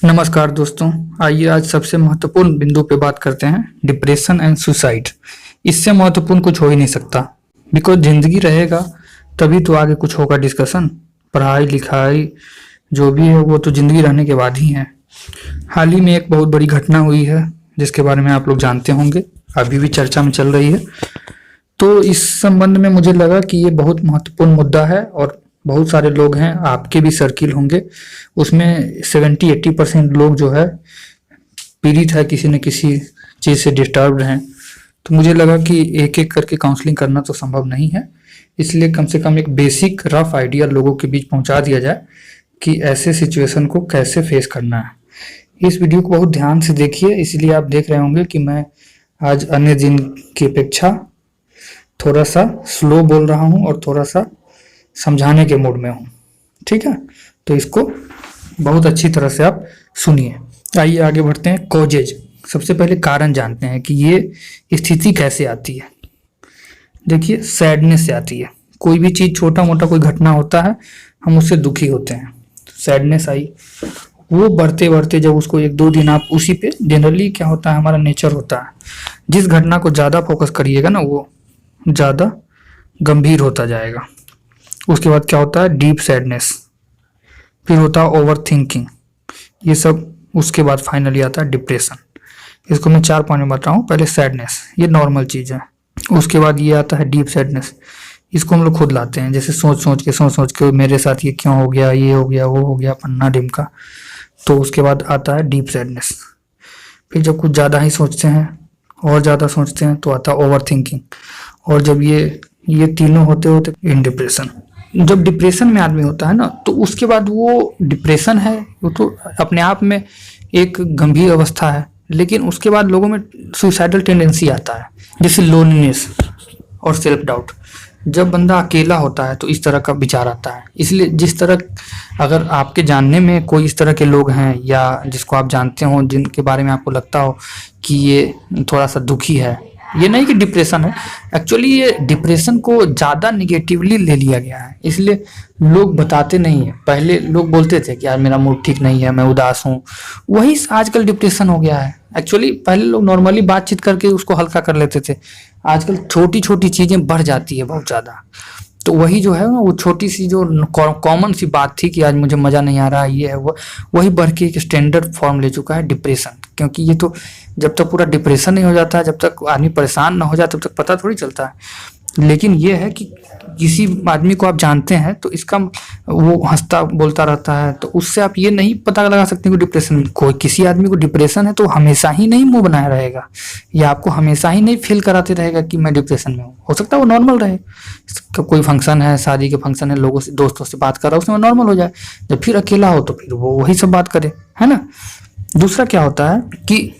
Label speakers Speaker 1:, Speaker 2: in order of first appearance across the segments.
Speaker 1: नमस्कार दोस्तों। आइए आज सबसे महत्वपूर्ण बिंदु पे बात करते हैं, डिप्रेशन एंड सुसाइड। इससे महत्वपूर्ण कुछ हो ही नहीं सकता। बिकॉज जिंदगी रहेगा तभी तो आगे कुछ होगा डिस्कशन। पढ़ाई लिखाई जो भी है वो तो जिंदगी रहने के बाद ही है। हाल ही में एक बहुत बड़ी घटना हुई है जिसके बारे में आप लोग जानते होंगे, अभी भी चर्चा में चल रही है। तो इस संबंध में मुझे लगा कि ये बहुत महत्वपूर्ण मुद्दा है और बहुत सारे लोग हैं, आपके भी सर्किल होंगे, उसमें 70-80% लोग जो है पीड़ित है, किसी न किसी चीज़ से डिस्टर्ब्ड हैं। तो मुझे लगा कि एक एक करके काउंसलिंग करना तो संभव नहीं है, इसलिए कम से कम एक बेसिक रफ आइडिया लोगों के बीच पहुंचा दिया जाए कि ऐसे सिचुएशन को कैसे फेस करना है। इस वीडियो को बहुत ध्यान से देखिए, इसलिए आप देख रहे होंगे कि मैं आज अन्य दिन की अपेक्षा थोड़ा सा स्लो बोल रहा हूँ और थोड़ा सा समझाने के मूड में हूँ। ठीक है, तो इसको बहुत अच्छी तरह से आप सुनिए। आइए आगे बढ़ते हैं। कॉजेज, सबसे पहले कारण जानते हैं कि ये स्थिति कैसे आती है। देखिए, सैडनेस से आती है। कोई भी चीज़, छोटा मोटा कोई घटना होता है, हम उससे दुखी होते हैं। सैडनेस आई, वो बढ़ते बढ़ते जब उसको 1-2 दिन आप उसी पे, जनरली क्या होता है, हमारा नेचर होता है, जिस घटना को ज़्यादा फोकस करिएगा ना वो ज़्यादा गंभीर होता जाएगा। उसके बाद क्या होता है, डीप सैडनेस, फिर होता है ओवर थिंकिंग, ये सब। उसके बाद फाइनली आता है डिप्रेशन। इसको मैं 4 पॉइंट में बताऊँ। पहले सैडनेस, ये नॉर्मल चीज़ है। उसके बाद ये आता है डीप सैडनेस, इसको हम लोग खुद लाते हैं, जैसे सोच सोच के मेरे साथ ये क्यों हो गया, ये हो गया, वो हो गया, पन्ना ढिमका। तो उसके बाद आता है डीप सैडनेस। फिर जब कुछ ज़्यादा ही सोचते हैं और ज़्यादा सोचते हैं तो आता है ओवर थिंकिंग। और जब ये तीनों होते होते इन डिप्रेशन। जब डिप्रेशन में आदमी होता है ना, तो उसके बाद वो डिप्रेशन है, वो तो अपने आप में एक गंभीर अवस्था है, लेकिन उसके बाद लोगों में सुसाइडल टेंडेंसी आता है, जैसे लोनलीनेस और सेल्फ डाउट। जब बंदा अकेला होता है तो इस तरह का विचार आता है। इसलिए जिस तरह, अगर आपके जानने में कोई इस तरह के लोग हैं या जिसको आप जानते हो, जिनके बारे में आपको लगता हो कि ये थोड़ा सा दुखी है, ये नहीं कि डिप्रेशन है, एक्चुअली ये डिप्रेशन को ज़्यादा निगेटिवली ले लिया गया है, इसलिए लोग बताते नहीं है। पहले लोग बोलते थे कि यार मेरा मूड ठीक नहीं है, मैं उदास हूँ, वही आजकल डिप्रेशन हो गया है। एक्चुअली पहले लोग नॉर्मली बातचीत करके उसको हल्का कर लेते थे, आजकल छोटी छोटी चीज़ें बढ़ जाती है बहुत ज़्यादा। तो वही जो है ना, वो छोटी सी जो कॉमन सी बात थी कि आज मुझे मज़ा नहीं आ रहा, ये है वो, वही बढ़ के एक स्टैंडर्ड फॉर्म ले चुका है डिप्रेशन। क्योंकि ये तो जब तक पूरा डिप्रेशन नहीं हो जाता है, जब तक आदमी परेशान ना हो जाए, तब तक पता थोड़ी चलता है। लेकिन ये है कि किसी आदमी को आप जानते हैं तो इसका वो हंसता बोलता रहता है, तो उससे आप ये नहीं पता लगा सकते कि डिप्रेशन, कोई किसी आदमी को डिप्रेशन है तो हमेशा ही नहीं मुंह बनाया रहेगा, या आपको हमेशा ही नहीं फील कराते रहेगा कि मैं डिप्रेशन में हूँ। हो सकता है वो नॉर्मल रहे, कोई फंक्शन है, शादी के फंक्शन है, लोगों से, दोस्तों से बात कर रहा है, उसमें नॉर्मल हो जाए। जब फिर अकेला हो तो फिर वो वही सब बात करे, है ना। दूसरा क्या होता है कि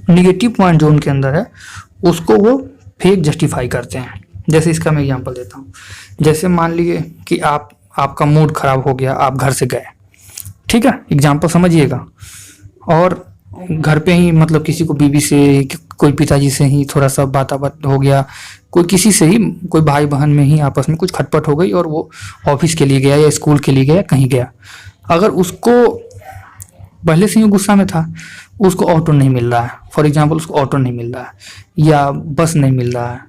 Speaker 1: निगेटिव पॉइंट जो उनके अंदर है उसको वो फेक जस्टिफाई करते हैं। जैसे इसका मैं एग्जांपल देता हूँ। जैसे मान लीजिए कि आपका मूड खराब हो गया, आप घर से गए, ठीक है, एग्जांपल समझिएगा, और घर पे ही मतलब किसी को बीवी से, कोई पिताजी से ही थोड़ा सा बात हो गया, कोई किसी से ही, कोई भाई बहन में ही आपस में कुछ खटपट हो गई और वो ऑफिस के लिए गया या स्कूल के लिए गया, कहीं गया। अगर उसको पहले से ही गुस्सा में था, उसको ऑटो नहीं मिल रहा है, फॉर एग्जांपल उसको ऑटो नहीं मिल रहा है या बस नहीं मिल रहा है,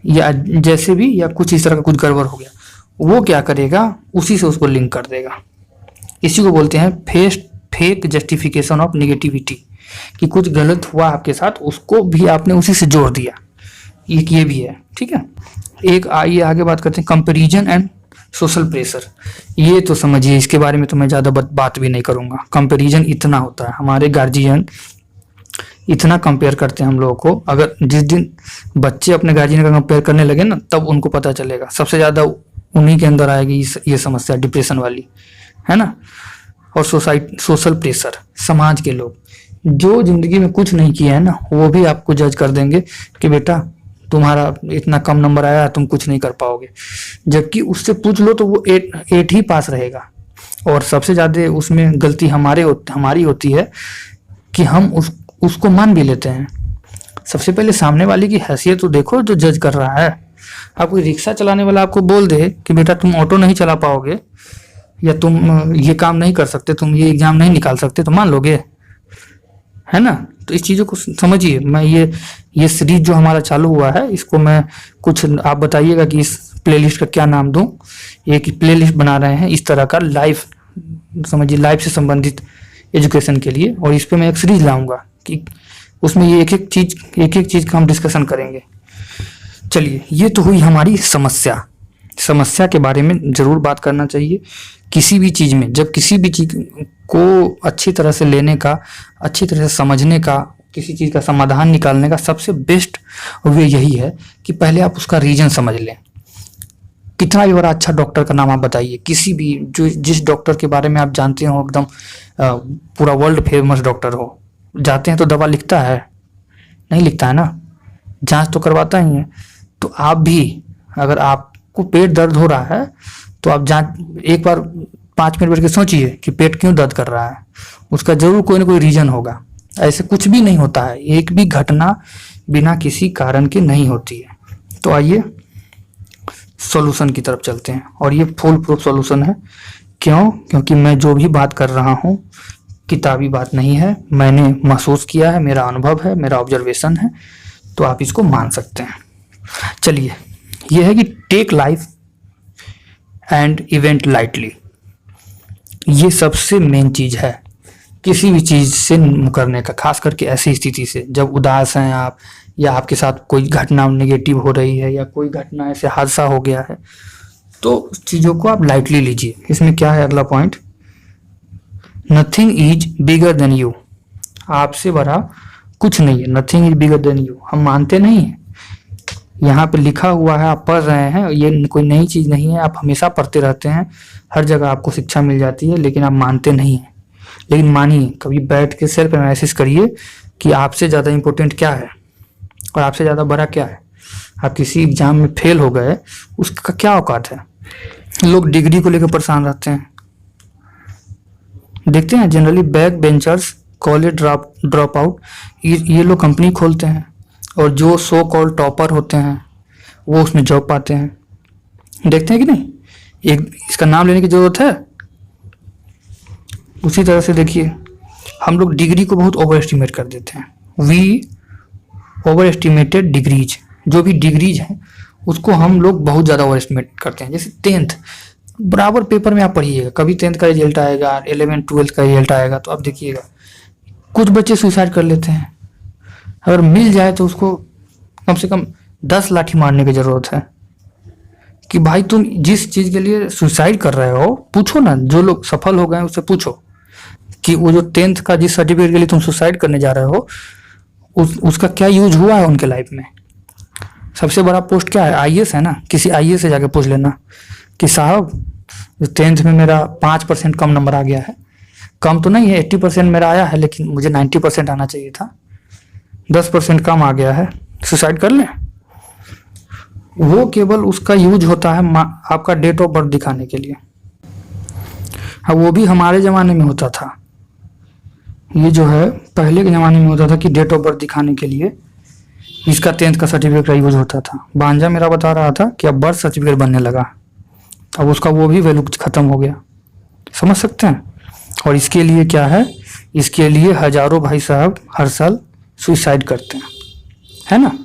Speaker 1: या जैसे भी, या कुछ इस तरह का कुछ गड़बड़ हो गया, वो क्या करेगा, उसी से उसको लिंक कर देगा। इसी को बोलते हैं फेक जस्टिफिकेशन ऑफ नेगेटिविटी, कि कुछ गलत हुआ आपके साथ, उसको भी आपने उसी से जोड़ दिया। ये भी है, ठीक है। एक आइए आगे बात करते हैं, कंपैरिजन एंड सोशल प्रेशर। ये तो समझिए, इसके बारे में तो मैं ज़्यादा बात भी नहीं करूँगा। कंपैरिजन इतना होता है, हमारे गार्जियन इतना कंपेयर करते हैं हम लोगों को। अगर जिस दिन बच्चे अपने गार्जियन का कंपेयर करने लगे ना, तब उनको पता चलेगा, सबसे ज़्यादा उन्हीं के अंदर आएगी ये समस्या डिप्रेशन वाली, है ना। और सोशल प्रेशर, समाज के लोग जो जिंदगी में कुछ नहीं किया है ना, वो भी आपको जज कर देंगे कि बेटा तुम्हारा इतना कम नंबर आया, तुम कुछ नहीं कर पाओगे। जबकि उससे पूछ लो तो वो 8 ही पास रहेगा। और सबसे ज़्यादा उसमें गलती हमारी होती है कि हम उसको मान भी लेते हैं। सबसे पहले सामने वाले की हैसियत तो देखो जो जज कर रहा है। आप कोई रिक्शा चलाने वाला आपको बोल दे कि बेटा तुम ऑटो नहीं चला पाओगे, या तुम ये काम नहीं कर सकते, तुम ये एग्जाम नहीं निकाल सकते, तो मान लोगे? है ना? तो इस चीज़ों को समझिए। मैं ये सीरीज जो हमारा चालू हुआ है, इसको मैं कुछ आप बताइएगा कि इस प्लेलिस्ट का क्या नाम दूं। एक प्लेलिस्ट बना रहे हैं इस तरह का, लाइफ, समझिए लाइफ से संबंधित एजुकेशन के लिए, और इस पे मैं एक सीरीज लाऊंगा कि उसमें ये एक एक चीज का हम डिस्कशन करेंगे। चलिए, ये तो हुई हमारी समस्या के बारे में जरूर बात करना चाहिए। किसी भी चीज में, जब किसी भी चीज को अच्छी तरह से लेने का, अच्छी तरह से समझने का, किसी चीज का समाधान निकालने का सबसे बेस्ट वे यही है कि पहले आप उसका रीजन समझ लें। कितना भी बड़ा अच्छा डॉक्टर का नाम आप बताइए, किसी भी जिस डॉक्टर के बारे में आप जानते हो, एकदम पूरा वर्ल्ड फेमस डॉक्टर हो, जाते हैं तो दवा लिखता है? नहीं लिखता है ना, जांच तो करवाता ही है। तो आप भी, अगर आपको पेट दर्द हो रहा है तो आप जांच एक बार 5 मिनट बैठ के सोचिए कि पेट क्यों दर्द कर रहा है। उसका जरूर कोई ना कोई रीजन होगा। ऐसे कुछ भी नहीं होता है, एक भी घटना बिना किसी कारण के नहीं होती है। तो आइए सॉल्यूशन की तरफ चलते हैं, और ये फुल प्रूफ सॉल्यूशन है। क्यों? क्योंकि मैं जो भी बात कर रहा हूँ किताबी बात नहीं है, मैंने महसूस किया है, मेरा अनुभव है, मेरा ऑब्जर्वेशन है, तो आप इसको मान सकते हैं। चलिए, यह है कि take life and event lightly. ये सबसे मेन चीज है किसी भी चीज से मुकरने का, खास करके ऐसी स्थिति से जब उदास हैं आप, या आपके साथ कोई घटना नेगेटिव हो रही है, या कोई घटना ऐसे हादसा हो गया है, तो उस चीजों को आप लाइटली लीजिए। इसमें क्या है अगला point? Nothing is bigger than you. आपसे बड़ा कुछ नहीं है। Nothing is bigger than you हम मानते नहीं है। यहाँ पे लिखा हुआ है, आप पढ़ रहे हैं, ये कोई नई चीज नहीं है, आप हमेशा पढ़ते रहते हैं, हर जगह आपको शिक्षा मिल जाती है, लेकिन आप मानते नहीं हैं। लेकिन मानिए, कभी बैठ के सेल्फ एनालिसिस करिए कि आपसे ज़्यादा इम्पोर्टेंट क्या है और आपसे ज़्यादा बड़ा क्या है। आप किसी एग्जाम में फेल हो गए, उसका क्या औकात है? लोग डिग्री को लेकर परेशान रहते हैं। देखते हैं generally back benchers, college drop out, ये लोग कंपनी खोलते हैं, और जो सो कॉल्ड टॉपर होते हैं वो उसमें जॉब पाते हैं। देखते हैं कि नहीं? एक इसका नाम लेने की जरूरत है। उसी तरह से देखिए, हम लोग डिग्री को बहुत ओवर एस्टिमेट कर देते हैं। We over estimated degrees. जो भी डिग्रीज हैं उसको हम लोग बहुत ज़्यादा ओवर एस्टिमेट करते हैं। जैसे 10th बराबर पेपर में आप पढ़िएगा, कभी 10th का रिजल्ट आएगा, 11th 12th का रिजल्ट आएगा, तो आप देखिएगा कुछ बच्चे सुसाइड कर लेते हैं। अगर मिल जाए तो उसको कम से कम 10 लाठी मारने की जरूरत है कि भाई तुम जिस चीज के लिए सुसाइड कर रहे हो, पूछो ना, जो लोग सफल हो गए उससे पूछो कि वो जो 10th का जिस सर्टिफिकेट के लिए तुम सुसाइड करने जा रहे हो, उसका क्या यूज हुआ है उनके लाइफ में। सबसे बड़ा पोस्ट क्या है? आईएएस है ना। किसी आईएएस से जाके पूछ लेना कि साहब 10th में मेरा 5% कम नंबर आ गया है। कम तो नहीं है, 80% मेरा आया है, लेकिन मुझे 90% आना चाहिए था, 10% कम आ गया है, सुसाइड कर लें। वो केवल उसका यूज होता है आपका डेट ऑफ बर्थ दिखाने के लिए। हाँ, वो भी हमारे ज़माने में होता था। ये जो है पहले के ज़माने में होता था कि डेट ऑफ बर्थ दिखाने के लिए इसका 10th का सर्टिफिकेट का यूज होता था। भांजा मेरा बता रहा था कि अब बर्थ सर्टिफिकेट बनने लगा, अब उसका वो भी वैल्यू खत्म हो गया। समझ सकते हैं? और इसके लिए क्या है? इसके लिए हजारों भाई साहब हर साल सुसाइड करते हैं, है ना।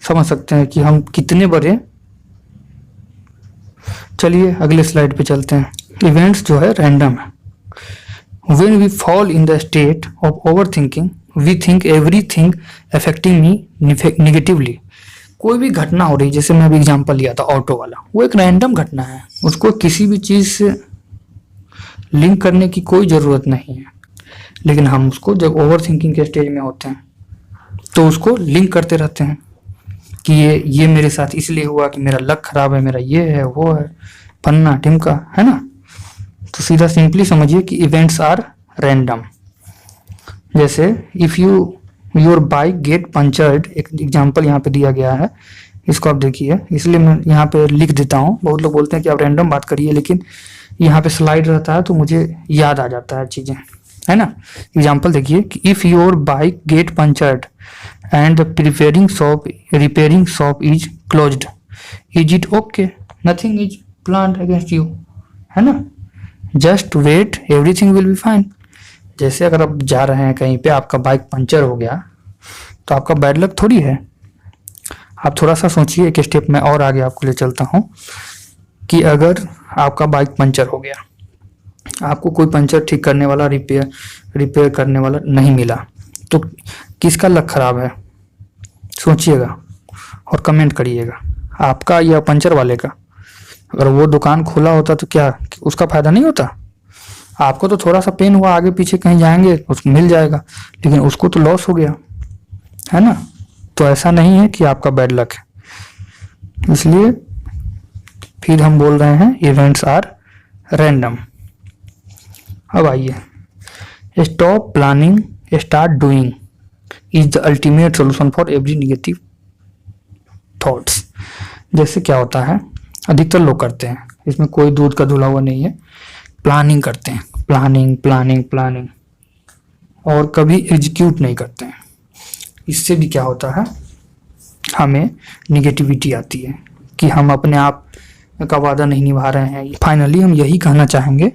Speaker 1: समझ सकते हैं कि हम कितने बड़े। चलिए अगले स्लाइड पे चलते हैं। इवेंट्स जो है रैंडम है। When we fall in the state of overthinking, we think everything affecting me negatively. कोई भी घटना हो रही, जैसे मैं अभी एग्जांपल लिया था ऑटो वाला, वो एक रैंडम घटना है, उसको किसी भी चीज से लिंक करने की कोई जरूरत नहीं है। लेकिन हम उसको जब ओवर थिंकिंग के स्टेज में होते हैं तो उसको लिंक करते रहते हैं कि ये मेरे साथ इसलिए हुआ कि मेरा लक खराब है, मेरा ये है, वो है, फन्ना टिमका, है ना। तो सीधा सिंपली समझिए कि इवेंट्स आर रैंडम। जैसे if your bike get punctured, एक एग्जांपल यहाँ पे दिया गया है, इसको आप देखिए, इसलिए मैं यहाँ पे लिख देता हूँ। बहुत लोग बोलते हैं कि आप रैंडम बात करिए, लेकिन यहाँ पे स्लाइड रहता है तो मुझे याद आ जाता है चीजें, है ना। एग्जांपल देखिए कि if your bike get punctured and the repairing shop is closed, is it okay? Nothing is planned against you, है ना। Just wait, everything will be fine. जैसे अगर आप जा रहे हैं कहीं पे, आपका बाइक पंचर हो गया तो आपका बैड लक थोड़ी है। आप थोड़ा सा सोचिए, एक स्टेप में और आगे आपको ले चलता हूँ कि अगर आपका बाइक पंचर हो गया, आपको कोई पंचर ठीक करने वाला, रिपेयर करने वाला नहीं मिला, तो किसका लक खराब है? सोचिएगा और कमेंट करिएगा, आपका या पंचर वाले का। अगर वो दुकान खुला होता तो क्या उसका फायदा नहीं होता? आपको तो थोड़ा सा पेन हुआ, आगे पीछे कहीं जाएंगे उसको मिल जाएगा, लेकिन उसको तो लॉस हो गया, है ना। तो ऐसा नहीं है कि आपका बैड लक है। इसलिए फिर हम बोल रहे हैं इवेंट्स आर रैंडम। अब आइए, stop planning, start doing is the ultimate solution for every negative thoughts. जैसे क्या होता है, अधिकतर लोग करते हैं, इसमें कोई दूध का धुला हुआ नहीं है, प्लानिंग करते हैं, प्लानिंग प्लानिंग प्लानिंग, और कभी एग्जीक्यूट नहीं करते हैं। इससे भी क्या होता है, हमें निगेटिविटी आती है कि हम अपने आप का वादा नहीं निभा रहे हैं। फाइनली हम यही कहना चाहेंगे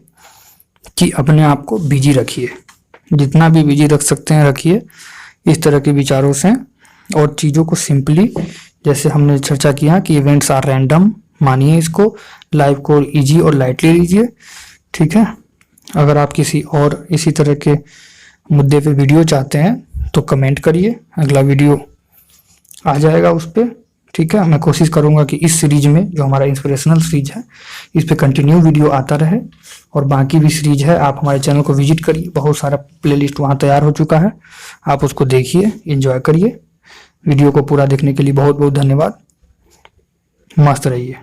Speaker 1: कि अपने आप को बिजी रखिए, जितना भी बिजी रख सकते हैं रखिए इस तरह के विचारों से, और चीज़ों को सिंपली, जैसे हमने चर्चा किया कि इवेंट्स आर रैंडम, मानिए इसको, लाइफ को इजी और लाइटली लीजिए, ठीक है। अगर आप किसी और इसी तरह के मुद्दे पे वीडियो चाहते हैं तो कमेंट करिए, अगला वीडियो आ जाएगा उस पर, ठीक है। मैं कोशिश करूंगा कि इस सीरीज में, जो हमारा इंस्पिरेशनल सीरीज है, इस पे कंटिन्यू वीडियो आता रहे, और बाकी भी सीरीज है, आप हमारे चैनल को विजिट करिए, बहुत सारा प्लेलिस्ट वहाँ तैयार हो चुका है, आप उसको देखिए, एंजॉय करिए। वीडियो को पूरा देखने के लिए बहुत बहुत धन्यवाद। मस्त रहिए।